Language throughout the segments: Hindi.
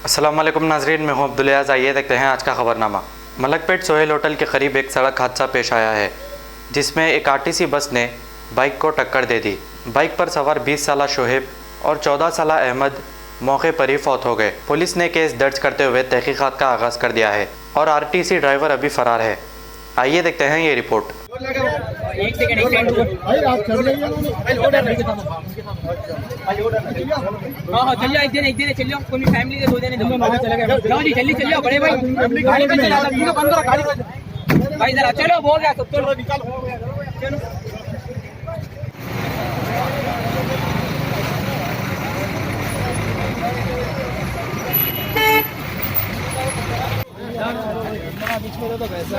अस्सलाम वालेकुम नाजरीन, मैं हूं अब्दुल-याज़। आइए देखते हैं आज का खबरनामा। मलकपेट सोहेल होटल के करीब एक सड़क हादसा पेश आया है, जिसमें एक आरटीसी बस ने बाइक को टक्कर दे दी। बाइक पर सवार 20 साला शोहेब और 14 साला अहमद मौके पर ही फौत हो गए। पुलिस ने केस दर्ज करते हुए तहकीकात का आगाज़ कर दिया है और आरटीसी ड्राइवर अभी फरार है। आइए देखते हैं ये रिपोर्ट। हाँ चलिए एक दिन चलिए कोई फैमिली के 2 दिन जाओ जी जल्दी चलिए बड़े भाई गाड़ी में चला बंद करो गाड़ी भाई जरा चलो बोल रहा सब चलो चलो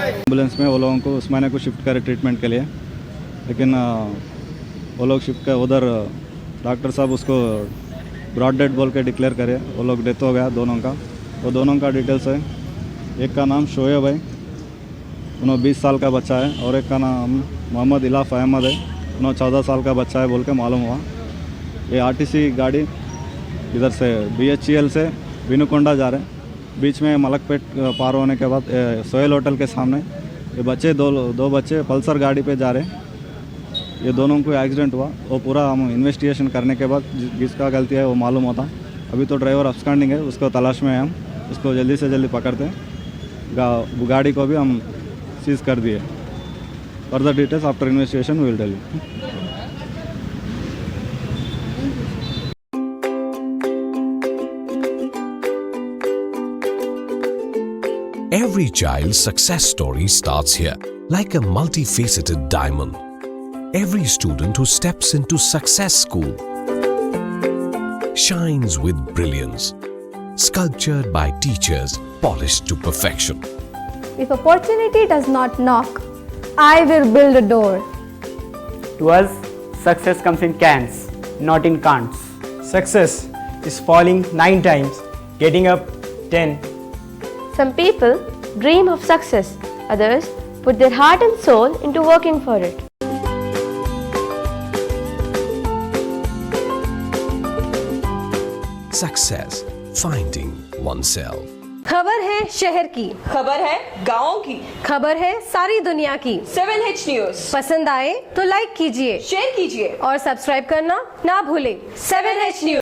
एम्बुलेंस में वो लोगों को उस्मानिया को शिफ्ट करे ट्रीटमेंट के लिए, लेकिन वो लोग शिफ्ट कर उधर डॉक्टर साहब उसको ब्रॉड डेड बोल के डिक्लेयर करे। वो लोग डेथ हो गया दोनों का। वो दोनों का डिटेल्स है, एक का नाम शोएब है, उन्होंने 20 साल का बच्चा है, और एक का नाम मोहम्मद इलाफ अहमद है, उन्होंने 14 साल का बच्चा है बोल के मालूम हुआ। ये आरटीसी गाड़ी इधर से BHEL से विनुकोंडा जा रहे हैं। बीच में मलकपेट पार होने के बाद सोहेल होटल के सामने ये बच्चे दो बच्चे पल्सर गाड़ी पे जा रहे हैं। ये दोनों को एक्सीडेंट हुआ। वो पूरा हम इन्वेस्टिगेशन करने के बाद जिसका गलती है वो मालूम होता। अभी तो ड्राइवर अब्सकॉन्डिंग है, उसको तलाश में है। हम उसको जल्दी से जल्दी पकड़ते हैं। गाड़ी को भी हम सीज कर दिए। Further details after investigation we will tell you. Every child's success story starts here, like a multifaceted diamond. Every student who steps into Success School shines with brilliance, sculptured by teachers polished to perfection. If opportunity does not knock, I will build a door. To us, success comes in cans, not in can'ts. Success is falling 9 times, getting up 10. Some people dream of success, others put their heart and soul into working for it. Success, finding oneself. खबर है शहर की, खबर है गाँव की, खबर है सारी दुनिया की। 7H न्यूज पसंद आए तो लाइक कीजिए, शेयर कीजिए और सब्सक्राइब करना ना भूलें। 7H news.